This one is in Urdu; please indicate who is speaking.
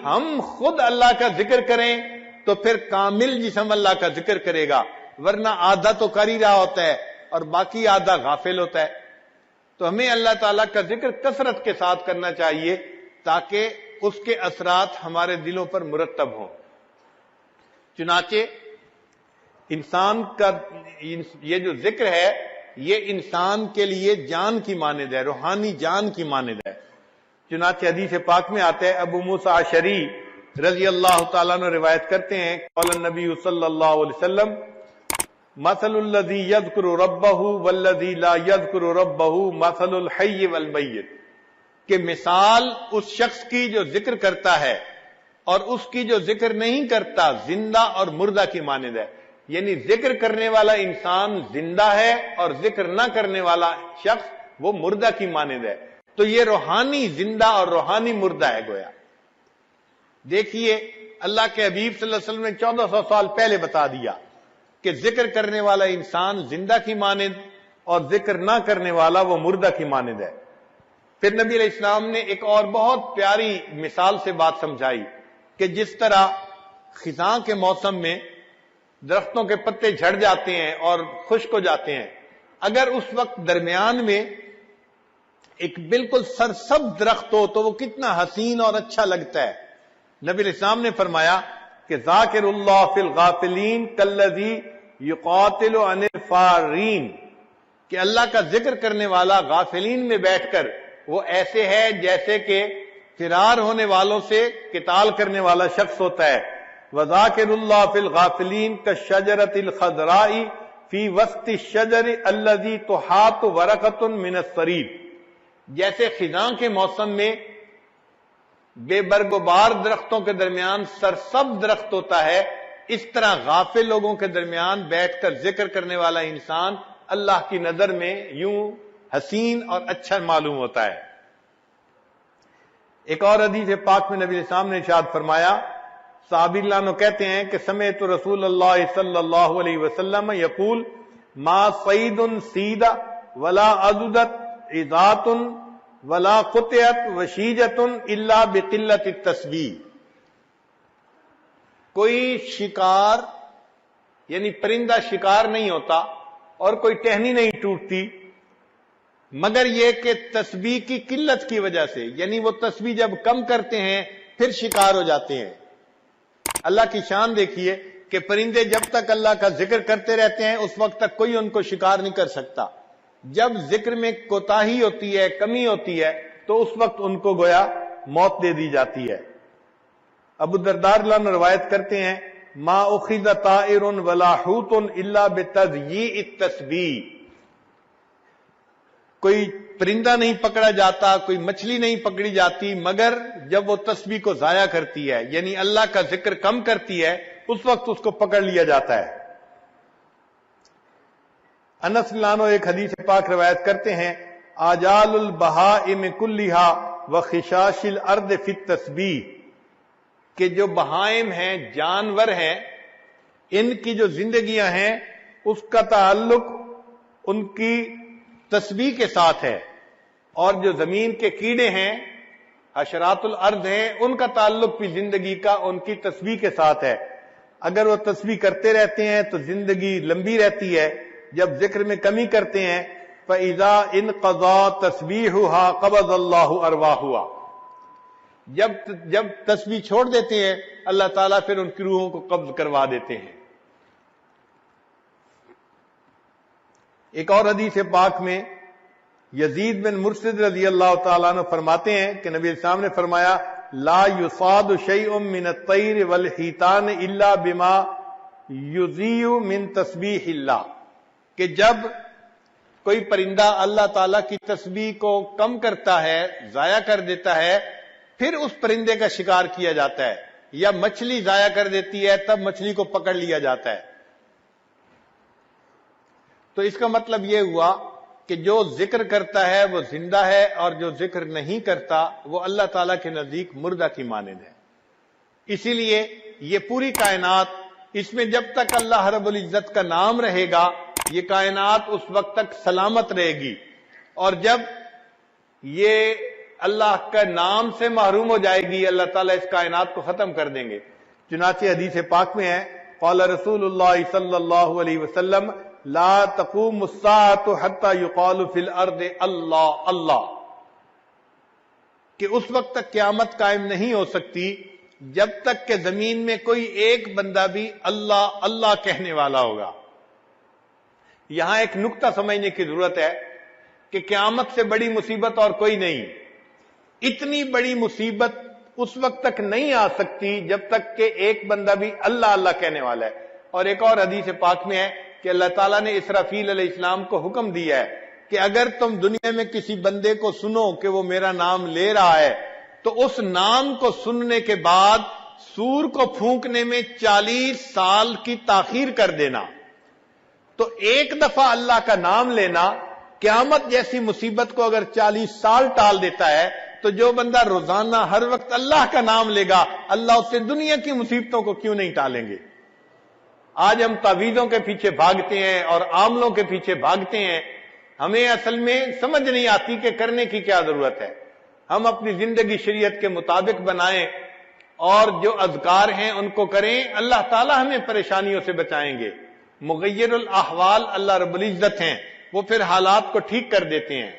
Speaker 1: ہم خود اللہ کا ذکر کریں تو پھر کامل جسم اللہ کا ذکر کرے گا، ورنہ آدھا تو کر ہی رہا ہوتا ہے اور باقی آدھا غافل ہوتا ہے۔ تو ہمیں اللہ تعالیٰ کا ذکر کثرت کے ساتھ کرنا چاہیے تاکہ اس کے اثرات ہمارے دلوں پر مرتب ہوں۔ چنانچہ انسان کا یہ جو ذکر ہے یہ انسان کے لیے جان کی مانند ہے، روحانی جان کی مانند ہے۔ چنانچہ حدیث پاک میں آتا ہے، ابو موسیٰ اشعری رضی اللہ تعالیٰ عنہ روایت کرتے ہیں، قال النبی صلی اللہ علیہ وسلم مثل الذی یذکر ربہ والذی لا یذکر ربہ مثل الحی والمیت، کہ مثال اس شخص کی جو ذکر کرتا ہے اور اس کی جو ذکر نہیں کرتا زندہ اور مردہ کی مانند ہے۔ یعنی ذکر کرنے والا انسان زندہ ہے اور ذکر نہ کرنے والا شخص وہ مردہ کی مانند ہے۔ تو یہ روحانی زندہ اور روحانی مردہ ہے گویا۔ دیکھیے اللہ کے حبیب صلی اللہ علیہ وسلم نے 1400 سال پہلے بتا دیا کہ ذکر کرنے والا انسان زندہ کی مانند اور ذکر نہ کرنے والا وہ مردہ کی مانند ہے۔ پھر نبی علیہ السلام نے ایک اور بہت پیاری مثال سے بات سمجھائی کہ جس طرح خزاں کے موسم میں درختوں کے پتے جھڑ جاتے ہیں اور خشک ہو جاتے ہیں، اگر اس وقت درمیان میں ایک بالکل سرسبز درخت ہو تو وہ کتنا حسین اور اچھا لگتا ہے۔ نبی علیہ السلام نے فرمایا کہ ذاکر اللہ فی الغافلین کالذی یقاتل عن الفارین، کہ اللہ کا ذکر کرنے والا غافلین میں بیٹھ کر وہ ایسے ہے جیسے کہ فرار ہونے والوں سے قتال کرنے والا شخص ہوتا ہے۔ وذاکر اللہ فی الغافلین کالشجرۃ الخضراء فی وسط الشجر الذی تحاط ورقۃ من الصریب، جیسے خزاں کے موسم میں بے برگ و بار درختوں کے درمیان سرسبز درخت ہوتا ہے، اس طرح غافل لوگوں کے درمیان بیٹھ کر ذکر کرنے والا انسان اللہ کی نظر میں یوں حسین اور اچھا معلوم ہوتا ہے۔ ایک اور حدیث پاک میں نبی علیہ السلام نے ارشاد فرمایا، صحابی اللہ عنہ کہتے ہیں کہ سمعت رسول اللہ صلی اللہ علیہ وسلم یقول ما صید سید ولا عضدت عضات ولا قطعت وشیجت الا بقلت التسبیح، کوئی شکار یعنی پرندہ شکار نہیں ہوتا اور کوئی ٹہنی نہیں ٹوٹتی مگر یہ کہ تسبیح کی قلت کی وجہ سے، یعنی وہ تسبیح جب کم کرتے ہیں پھر شکار ہو جاتے ہیں۔ اللہ کی شان دیکھیے کہ پرندے جب تک اللہ کا ذکر کرتے رہتے ہیں اس وقت تک کوئی ان کو شکار نہیں کر سکتا، جب ذکر میں کوتاہی ہوتی ہے، کمی ہوتی ہے، تو اس وقت ان کو گویا موت دے دی جاتی ہے۔ ابو الدرداء رضی اللہ عنہ روایت کرتے ہیں، ما اخذ طائر ولا حوت الا بتضییع التسبیح، کوئی پرندہ نہیں پکڑا جاتا، کوئی مچھلی نہیں پکڑی جاتی مگر جب وہ تسبیح کو ضائع کرتی ہے، یعنی اللہ کا ذکر کم کرتی ہے، اس وقت اس کو پکڑ لیا جاتا ہے۔ انس رضی اللہ عنہ ایک حدیث پاک روایت کرتے ہیں، آجال البہائم کلھا وخشاش الارض فی التسبیح، کہ جو بہائم ہیں، جانور ہیں، ان کی جو زندگیاں ہیں اس کا تعلق ان کی تسبیح کے ساتھ ہے، اور جو زمین کے کیڑے ہیں، حشرات الارض ہیں، ان کا تعلق بھی زندگی کا ان کی تسبیح کے ساتھ ہے۔ اگر وہ تسبیح کرتے رہتے ہیں تو زندگی لمبی رہتی ہے، جب ذکر میں کمی کرتے ہیں فَإِذَا انْقَضَى تَسْبِيحُهَا قَبَضَ اللَّهُ أَرْوَاحُهَا، جب تسبیح چھوڑ دیتے ہیں اللہ تعالیٰ پھر ان کی روحوں کو قبض کروا دیتے ہیں۔ ایک اور حدیث پاک میں یزید بن مرشد رضی اللہ تعالیٰ عنہ فرماتے ہیں کہ نبی علیہ السلام نے فرمایا، لا یصاد شیء من الطیر والحیتان الا بما یضیع من تسبیح اللہ، کہ جب کوئی پرندہ اللہ تعالیٰ کی تسبیح کو کم کرتا ہے، ضائع کر دیتا ہے، پھر اس پرندے کا شکار کیا جاتا ہے، یا مچھلی ضائع کر دیتی ہے تب مچھلی کو پکڑ لیا جاتا ہے۔ تو اس کا مطلب یہ ہوا کہ جو ذکر کرتا ہے وہ زندہ ہے، اور جو ذکر نہیں کرتا وہ اللہ تعالیٰ کے نزدیک مردہ کی مانند ہے۔ اسی لیے یہ پوری کائنات، اس میں جب تک اللہ رب العزت کا نام رہے گا یہ کائنات اس وقت تک سلامت رہے گی، اور جب یہ اللہ کا نام سے محروم ہو جائے گی، اللہ تعالیٰ اس کائنات کو ختم کر دیں گے۔ چنانچہ حدیث پاک میں ہے، قال رسول اللہ صلی اللہ علیہ وسلم لا تقوم الساعة حتى يقال في الارض اللہ اللہ، کہ اس وقت تک قیامت قائم نہیں ہو سکتی جب تک کہ زمین میں کوئی ایک بندہ بھی اللہ اللہ کہنے والا ہوگا۔ یہاں ایک نقطہ سمجھنے کی ضرورت ہے کہ قیامت سے بڑی مصیبت اور کوئی نہیں۔ اتنی بڑی مصیبت اس وقت تک نہیں آ سکتی جب تک کہ ایک بندہ بھی اللہ اللہ کہنے والا ہے۔ اور ایک اور حدیث پاک میں ہے کہ اللہ تعالیٰ نے اسرافیل علیہ السلام کو حکم دیا ہے کہ اگر تم دنیا میں کسی بندے کو سنو کہ وہ میرا نام لے رہا ہے تو اس نام کو سننے کے بعد سور کو پھونکنے میں 40 سال کی تاخیر کر دینا۔ تو ایک دفعہ اللہ کا نام لینا قیامت جیسی مصیبت کو اگر 40 سال ٹال دیتا ہے، تو جو بندہ روزانہ ہر وقت اللہ کا نام لے گا، اللہ اس سے دنیا کی مصیبتوں کو کیوں نہیں ٹالیں گے۔ آج ہم تعویذوں کے پیچھے بھاگتے ہیں اور عاملوں کے پیچھے بھاگتے ہیں، ہمیں اصل میں سمجھ نہیں آتی کہ کرنے کی کیا ضرورت ہے۔ ہم اپنی زندگی شریعت کے مطابق بنائیں اور جو اذکار ہیں ان کو کریں، اللہ تعالی ہمیں پریشانیوں سے بچائیں گے۔ مغیر الاحوال اللہ رب العزت ہیں، وہ پھر حالات کو ٹھیک کر دیتے ہیں۔